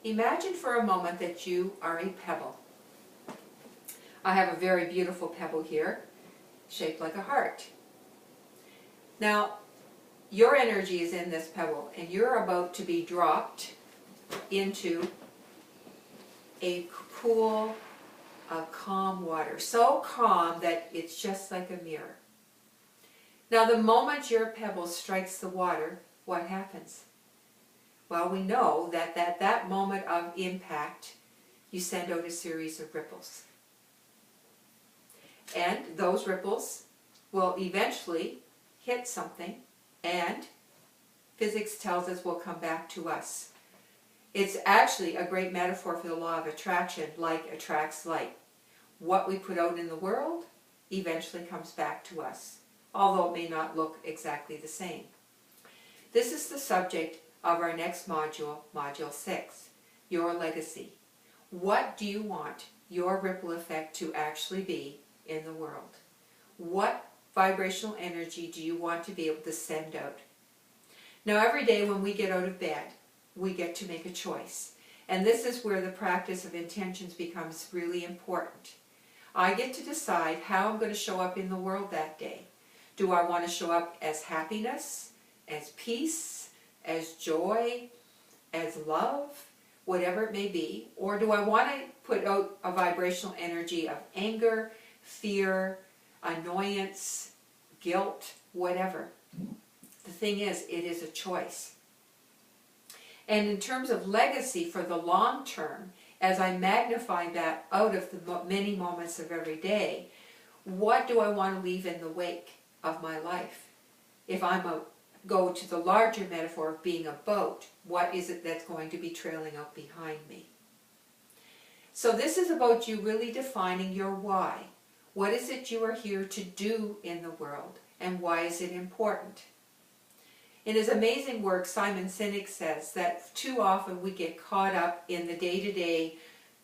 Imagine for a moment that you are a pebble. I have a very beautiful pebble here, shaped like a heart. Now, your energy is in this pebble, and you're about to be dropped into a cool, calm water. So calm that it's just like a mirror. Now, the moment your pebble strikes the water, what happens? Well, we know that at that moment of impact, you send out a series of ripples. And those ripples will eventually hit something, and physics tells us will come back to us. It's actually a great metaphor for the law of attraction. Like attracts like. What we put out in the world eventually comes back to us, although it may not look exactly the same. This is the subject of our next module, Module 6, Your Legacy. What do you want your ripple effect to actually be in the world? What vibrational energy do you want to be able to send out? Now, every day when we get out of bed, we get to make a choice. And this is where the practice of intentions becomes really important. I get to decide how I'm going to show up in the world that day. Do I want to show up as happiness, as peace, as joy, as love, whatever it may be? Or do I want to put out a vibrational energy of anger, fear, annoyance, guilt, whatever? The thing is, it is a choice. And in terms of legacy for the long term, as I magnify that out of the many moments of every day, what do I want to leave in the wake of my life? If go to the larger metaphor of being a boat, what is it that's going to be trailing out behind me? So this is about you really defining your why. What is it you are here to do in the world, and why is it important? In his amazing work, Simon Sinek says that too often we get caught up in the day-to-day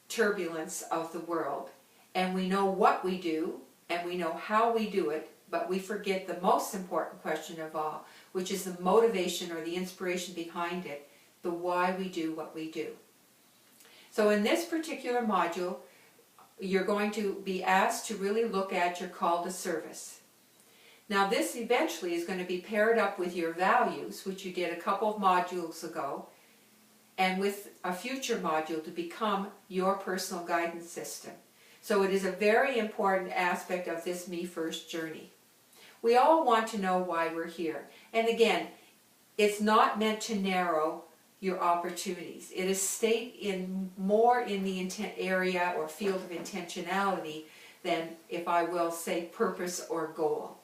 turbulence of the world, and we know what we do, and we know how we do it, but we forget the most important question of all, which is the motivation or the inspiration behind it, the why we do what we do. So in this particular module, you're going to be asked to really look at your call to service. Now this eventually is going to be paired up with your values, which you did a couple of modules ago, and with a future module to become your personal guidance system. So it is a very important aspect of this Me First journey. We all want to know why we're here. And again, it's not meant to narrow your opportunities. It is more in the intent area or field of intentionality than, if I will say, purpose or goal.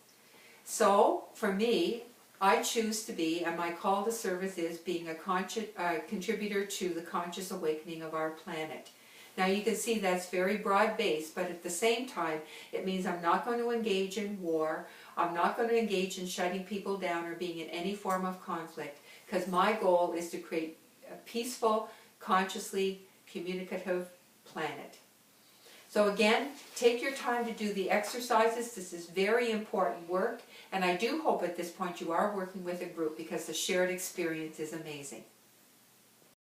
So, for me, I choose to be, and my call to service is being a contributor to the conscious awakening of our planet. Now you can see that's very broad-based, but at the same time, it means I'm not going to engage in war, I'm not going to engage in shutting people down or being in any form of conflict, because my goal is to create a peaceful, consciously communicative planet. So again, take your time to do the exercises. This is very important work, and I do hope at this point you are working with a group, because the shared experience is amazing.